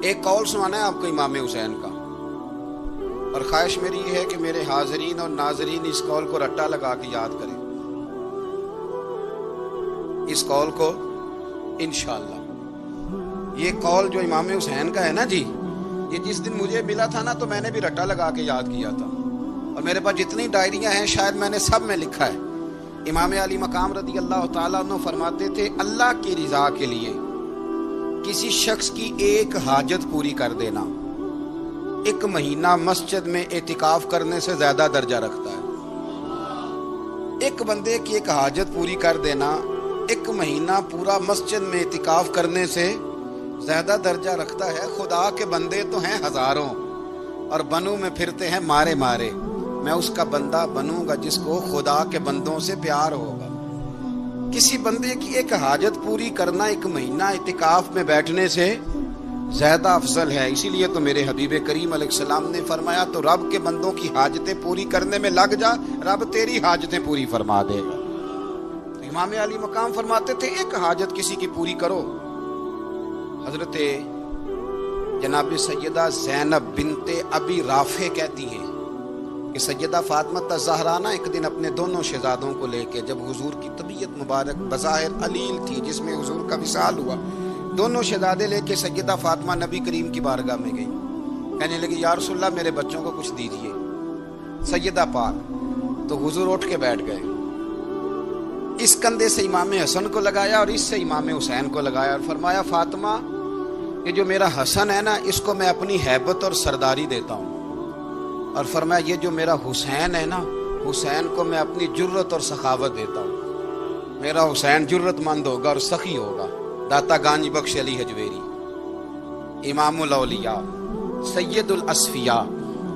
ایک قول سنانا ہے آپ کو امام حسین کا، اور خواہش میری یہ ہے کہ میرے حاضرین اور ناظرین اس قول کو رٹا لگا کے یاد کریں، اس قول کو انشاءاللہ۔ یہ قول جو امام حسین کا ہے نا جی، یہ جس دن مجھے ملا تھا نا تو میں نے بھی رٹا لگا کے یاد کیا تھا، اور میرے پاس جتنی ڈائریاں ہیں شاید میں نے سب میں لکھا ہے۔ امام علی مقام رضی اللہ تعالیٰ عنہ فرماتے تھے اللہ کی رضا کے لیے کسی شخص کی ایک حاجت پوری کر دینا 1 مہینہ مسجد میں اعتکاف کرنے سے زیادہ درجہ رکھتا ہے۔ ایک بندے کی ایک حاجت پوری کر دینا 1 مہینہ پورا مسجد میں اعتکاف کرنے سے زیادہ درجہ رکھتا ہے۔ خدا کے بندے تو ہیں ہزاروں اور بنوں میں پھرتے ہیں مارے مارے، میں اس کا بندہ بنوں گا جس کو خدا کے بندوں سے پیار ہوگا۔ کسی بندے کی ایک حاجت پوری کرنا 1 مہینہ اعتکاف میں بیٹھنے سے زیادہ افضل ہے۔ اسی لیے تو میرے حبیب کریم علیہ السلام نے فرمایا تو رب کے بندوں کی حاجتیں پوری کرنے میں لگ جا، رب تیری حاجتیں پوری فرما دے گا۔ تو امام علی مقام فرماتے تھے ایک حاجت کسی کی پوری کرو۔ حضرت جناب سیدہ زینب بنت ابی رافع کہتی ہیں کہ سیدہ فاطمہ الزہرا ایک دن اپنے دونوں شہزادوں کو لے کے، جب حضور کی طبیعت مبارک بظاہر علیل تھی جس میں حضور کا وصال ہوا، دونوں شہزادے لے کے سیدہ فاطمہ نبی کریم کی بارگاہ میں گئی، کہنے لگی یا رسول اللہ میرے بچوں کو کچھ دیجئے سیدہ پاک۔ تو حضور اٹھ کے بیٹھ گئے، اس کندھے سے امام حسن کو لگایا اور اس سے امام حسین کو لگایا، اور فرمایا فاطمہ یہ جو میرا حسن ہے نا اس کو میں اپنی ہیبت اور سرداری دیتا ہوں، اور فرمایا یہ جو میرا حسین ہے نا حسین کو میں اپنی جرت اور سخاوت دیتا ہوں، میرا حسین جرت مند ہوگا اور سخی ہوگا۔ داتا گانج بخش علی حجویری امام الاولیاء سید الاصفیاء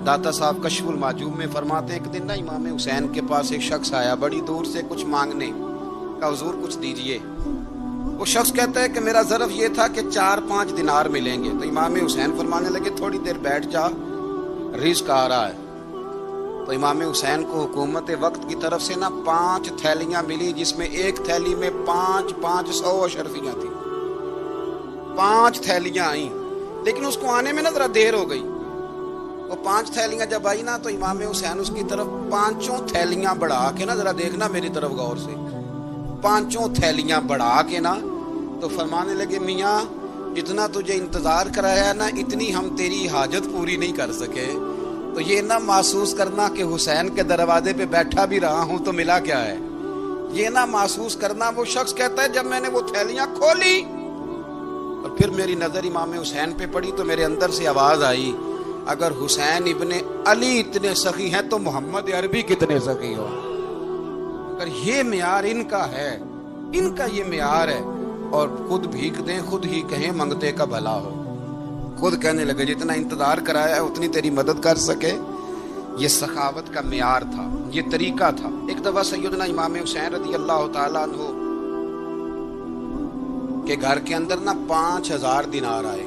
داتا صاحب کشف المعجوب میں فرماتے ہیں ایک دن نا امام حسین کے پاس ایک شخص آیا بڑی دور سے کچھ مانگنے کا، حضور کچھ دیجئے۔ وہ شخص کہتا ہے کہ میرا ظرف یہ تھا کہ 4-5 دینار ملیں گے۔ تو امام حسین فرمانے لگے تھوڑی دیر بیٹھ جا، رزق آ رہا ہے۔ تو امام حسین کو حکومت وقت کی طرف سے نا 5 تھیلیاں ملی، جس میں ایک تھیلی میں 500 اشرفیاں تھیں۔ 5 تھیلیاں آئیں، لیکن اس کو آنے میں نا ذرا دیر ہو گئی۔ وہ 5 تھیلیاں جب آئی نا تو امام حسین اس کی طرف 5 تھیلیاں بڑھا کے نا، ذرا دیکھنا میری طرف غور سے، 5 تھیلیاں بڑھا کے نا تو فرمانے لگے میاں جتنا تجھے انتظار کرایا نا اتنی ہم تیری حاجت پوری نہیں کر سکے، تو یہ نہ محسوس کرنا کہ حسین کے دروازے پہ بیٹھا بھی رہا ہوں تو ملا کیا ہے، یہ نہ محسوس کرنا۔ وہ شخص کہتا ہے جب میں نے وہ تھیلیاں کھولی اور پھر میری نظر امام حسین پہ پڑی تو میرے اندر سے آواز آئی اگر حسین ابن علی اتنے سخی ہیں تو محمد عربی کتنے سخی ہو۔ اگر یہ معیار ان کا ہے، ان کا یہ معیار ہے، اور خود بھیک دیں خود ہی کہیں منگتے کا بھلا ہو، خود کہنے لگے جتنا انتظار کرایا ہے اتنی تیری مدد کر سکے۔ یہ سخاوت کا معیار تھا، یہ طریقہ تھا۔ ایک دفعہ سیدنا امام حسین رضی اللہ تعالیٰ عنہ کے گھر کے اندر نا 5000 دینار آئے،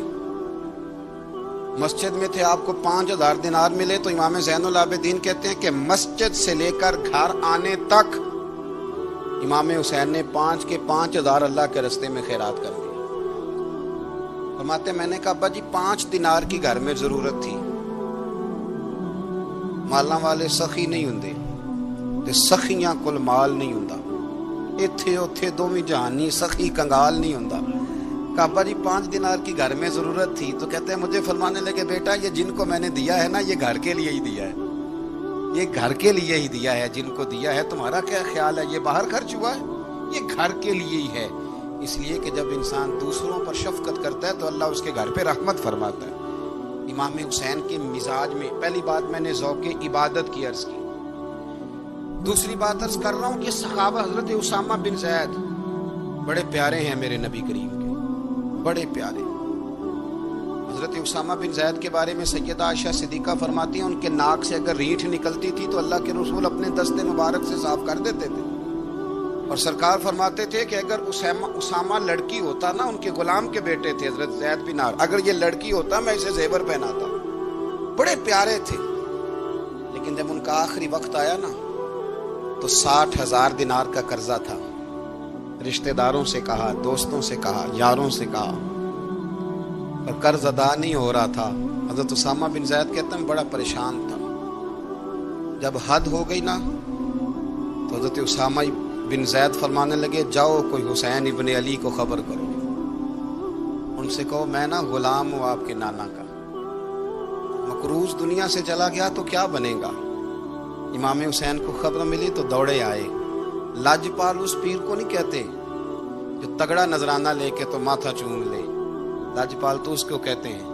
مسجد میں تھے، آپ کو 5000 دینار ملے تو امام زین العابدین کہتے ہیں کہ مسجد سے لے کر گھر آنے تک امام حسین نے 5 کے 5000 اللہ کے رستے میں خیرات کر دی۔ فرماتے میں نے کہا ابا جی 5 دینار کی گھر میں ضرورت تھی، مالاں والے سخی نہیں ہوندے تے سخیاں کل مال نہیں ہوندا، ایتھے اوتھے دوویں جہانی سخی کنگال نہیں ہوندا۔ کہا ابا جی 5 دینار کی گھر میں ضرورت تھی، تو کہتے ہیں مجھے فرمانے لگے بیٹا یہ جن کو میں نے دیا ہے نا یہ گھر کے لیے ہی دیا ہے، یہ گھر کے لیے ہی دیا ہے، جن کو دیا ہے تمہارا کیا خیال ہے، یہ باہر خرچ ہوا ہے، یہ گھر کے لیے ہی ہے۔ اس لیے کہ جب انسان دوسروں پر شفقت کرتا ہے تو اللہ اس کے گھر پہ رحمت فرماتا ہے۔ امام حسین کے مزاج میں پہلی بات میں نے ذوق عبادت کی عرض کی، دوسری بات عرض کر رہا ہوں کہ صحابہ حضرت اسامہ بن زید بڑے پیارے ہیں میرے نبی کریم کے، بڑے پیارے۔ حضرت اسامہ بن زید کے بارے میں سیدہ عائشہ صدیقہ فرماتی ہیں ان کے ناک سے اگر ریٹھ نکلتی تھی تو اللہ کے رسول اپنے دست مبارک سے صاف کر دیتے تھے، اور سرکار فرماتے تھے کہ اگر اسامہ لڑکی ہوتا نا، ان کے غلام کے بیٹے تھے حضرت زید بن عمرو، اگر یہ لڑکی ہوتا میں اسے زیور پہناتا۔ بڑے پیارے تھے، لیکن جب ان کا آخری وقت آیا نا تو 60,000 دینار کا قرضہ تھا۔ رشتہ داروں سے کہا، دوستوں سے کہا، یاروں سے کہا پر قرض ادا نہیں ہو رہا تھا. حضرت اسامہ بن زید کہتے ہیں بڑا پریشان تھا. جب حد ہو گئی نا تو حضرت اسامہ بن زید فرمانے لگے جاؤ کوئی حسین ابن علی کو خبر کرو، ان سے کہو میں نا غلام ہوں آپ کے نانا کا، مقروض دنیا سے چلا گیا تو کیا بنے گا. امام حسین کو خبر ملی تو دوڑے آئے. لاجپال اس پیر کو نہیں کہتے جو تگڑا نذرانہ لے کے تو ماتھا چوم لے، لاجپال تو اس کو کہتے ہیں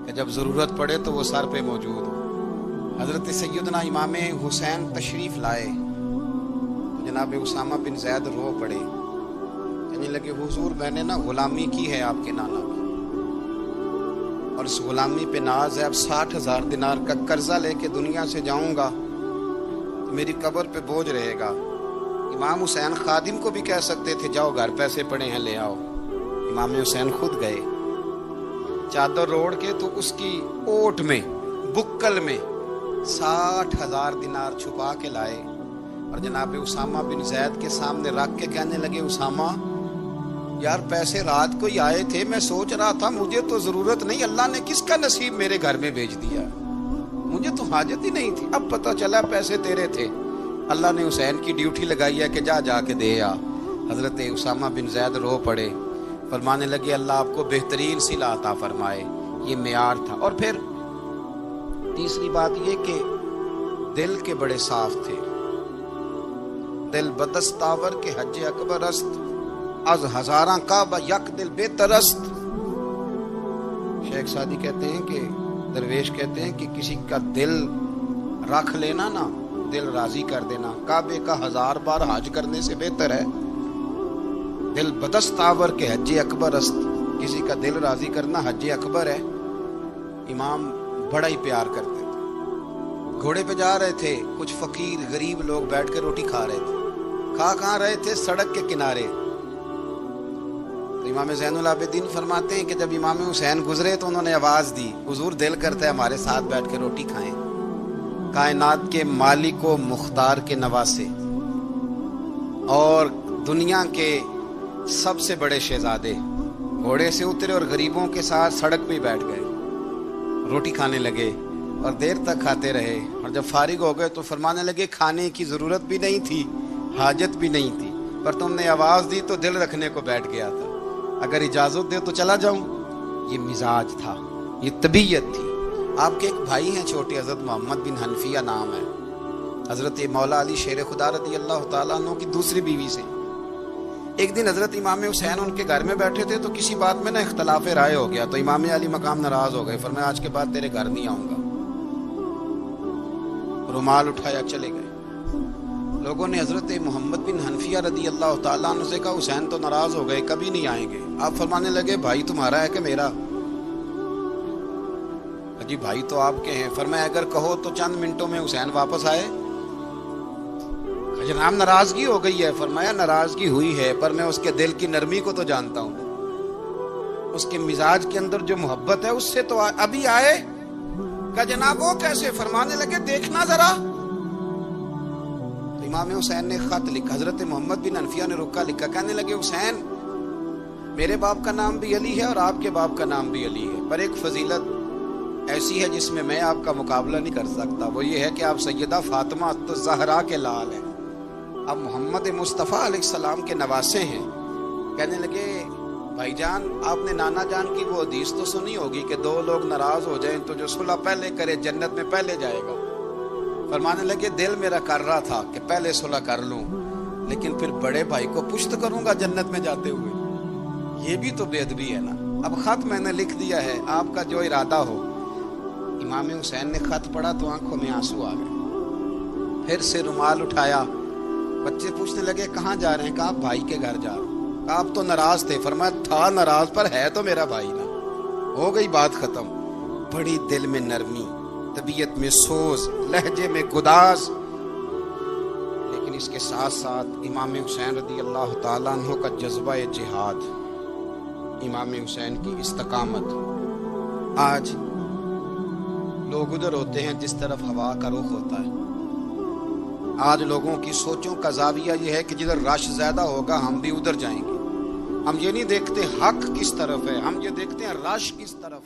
کہ جب ضرورت پڑے تو وہ سر پہ موجود ہو. حضرت سیدنا امام حسین تشریف لائے تو جناب اسامہ بن زید رو پڑے، کہنے لگے حضور میں نے نا غلامی کی ہے آپ کے نانا کی، اور اس غلامی پہ ناز ہے. اب 60,000 دینار کا قرضہ لے کے دنیا سے جاؤں گا تو میری قبر پہ بوجھ رہے گا. امام حسین خادم کو بھی کہہ سکتے تھے جاؤ گھر پیسے پڑے ہیں لے آؤ. امام حسین خود گئے، چادر روڑ کے تو اس کی اوٹ میں بکل میں 60,000 دینار چھپا کے لائے اور جناب اسامہ بن زید کے سامنے رکھ کے کہنے لگے اسامہ یار پیسے رات کو ہی آئے تھے، میں سوچ رہا تھا مجھے تو ضرورت نہیں، اللہ نے کس کا نصیب میرے گھر میں بھیج دیا، مجھے تو حاجت ہی نہیں تھی، اب پتہ چلا پیسے تیرے تھے، اللہ نے حسین کی ڈیوٹی لگائی ہے کہ جا کے دے آ. حضرت اسامہ بن زید رو پڑے، فرمانے لگے اللہ آپ کو بہترین صلہ عطا فرمائے. یہ معیار تھا. اور پھر تیسری بات یہ کہ دل کے بڑے صاف تھے. دل بدستاور کے حج اکبر است، از ہزاراں کعبہ یک دل بہتر است. شیخ سعدی کہتے ہیں کہ درویش کہتے ہیں کہ کسی کا دل رکھ لینا نا، دل راضی کر دینا، کعبے کا 1000 بار حج کرنے سے بہتر ہے. دل بدستاور کے حج اکبر است، کسی کا دل راضی کرنا حج اکبر ہے. امام بڑا ہی پیار کرتے تھے. گھوڑے پہ جا رہے تھے، کچھ فقیر غریب لوگ بیٹھ کے روٹی کھا رہے تھے. کہاں رہے تھے؟ سڑک کے کنارے. تو امام زین العابدین فرماتے ہیں کہ جب امام حسین گزرے تو انہوں نے آواز دی حضور دل کرتا ہے ہمارے ساتھ بیٹھ کے روٹی کھائیں. کائنات کے مالک و مختار کے نواسے اور دنیا کے سب سے بڑے شہزادے گھوڑے سے اترے اور غریبوں کے ساتھ سڑک پہ بیٹھ گئے، روٹی کھانے لگے اور دیر تک کھاتے رہے. اور جب فارغ ہو گئے تو فرمانے لگے کھانے کی ضرورت بھی نہیں تھی، حاجت بھی نہیں تھی، پر تم نے آواز دی تو دل رکھنے کو بیٹھ گیا تھا، اگر اجازت دے تو چلا جاؤں. یہ مزاج تھا، یہ طبیعت تھی. آپ کے ایک بھائی ہیں چھوٹے، حضرت محمد بن حنفیہ نام ہے، حضرت مولا علی شیر خدا رضی اللہ تعالیٰ عنہ کی دوسری بیوی سے. ایک دن حضرت امام حسین ان کے گھر میں بیٹھے تھے تو کسی بات میں نا اختلاف رائے ہو گیا، تو امام علی مقام ناراض ہو گئے، فرمایا آج کے بعد تیرے گھر نہیں آؤں گا. رومال اٹھایا چلے گئے. لوگوں نے حضرت محمد بن حنفیہ رضی اللہ تعالیٰ عنہ سے کہا حسین تو ناراض ہو گئے، کبھی نہیں آئیں گے. آپ فرمانے لگے بھائی تمہارا ہے کہ میرا؟ جی بھائی تو آپ کے ہیں. فرمایا اگر کہو تو چند منٹوں میں حسین واپس آئے. جناب ناراضگی ہو گئی ہے. فرمایا ناراضگی ہوئی ہے پر میں اس کے دل کی نرمی کو تو جانتا ہوں، اس کے مزاج کے اندر جو محبت ہے اس سے تو ابھی آئے. کہ جناب وہ کیسے؟ فرمانے لگے دیکھنا ذرا. امام حسین نے خط لکھا، حضرت محمد بن حنفیہ نے رکا لکھا، کہنے لگے حسین میرے باپ کا نام بھی علی ہے اور آپ کے باپ کا نام بھی علی ہے، پر ایک فضیلت ایسی ہے جس میں میں آپ کا مقابلہ نہیں کر سکتا، وہ یہ ہے کہ آپ سیدہ فاطمہ الزہرا کے لال ہیں، آپ محمد مصطفیٰ علیہ السلام کے نواسے ہیں. کہنے لگے بھائی جان آپ نے نانا جان کی وہ حدیث تو سنی ہوگی کہ دو لوگ ناراض ہو جائیں تو جو صلح پہلے کرے جنت میں پہلے جائے گا. فرمانے لگے دل میرا کر رہا تھا کہ پہلے صلح کر لوں، لیکن پھر بڑے بھائی کو پشت کروں گا جنت میں جاتے ہوئے، یہ بھی تو بے ادبی ہے نا. اب خط میں نے لکھ دیا ہے، آپ کا جو ارادہ ہو. امام حسین نے خط پڑھا تو آنکھوں میں آنسو آ گئے. پھر سے رومال اٹھایا. بچے پوچھنے لگے کہاں جا رہے ہیں؟ کہا بھائی کے گھر جا رہا ہوں. کہا آپ تو ناراض تھے. فرمایا تھا ناراض پر ہے تو میرا بھائی نا. ہو گئی بات ختم. بڑی دل میں نرمی، طبیعت میں سوز، لہجے میں گداز، لیکن اس کے ساتھ ساتھ امام حسین رضی اللہ تعالیٰ عنہ کا جذبہ جہاد، امام حسین کی استقامت. آج لوگ ادھر ہوتے ہیں جس طرف ہوا کا رخ ہوتا ہے. آج لوگوں کی سوچوں کا زاویہ یہ ہے کہ جدھر رش زیادہ ہوگا ہم بھی ادھر جائیں گے. ہم یہ نہیں دیکھتے حق کس طرف ہے، ہم یہ دیکھتے ہیں رش کس طرف.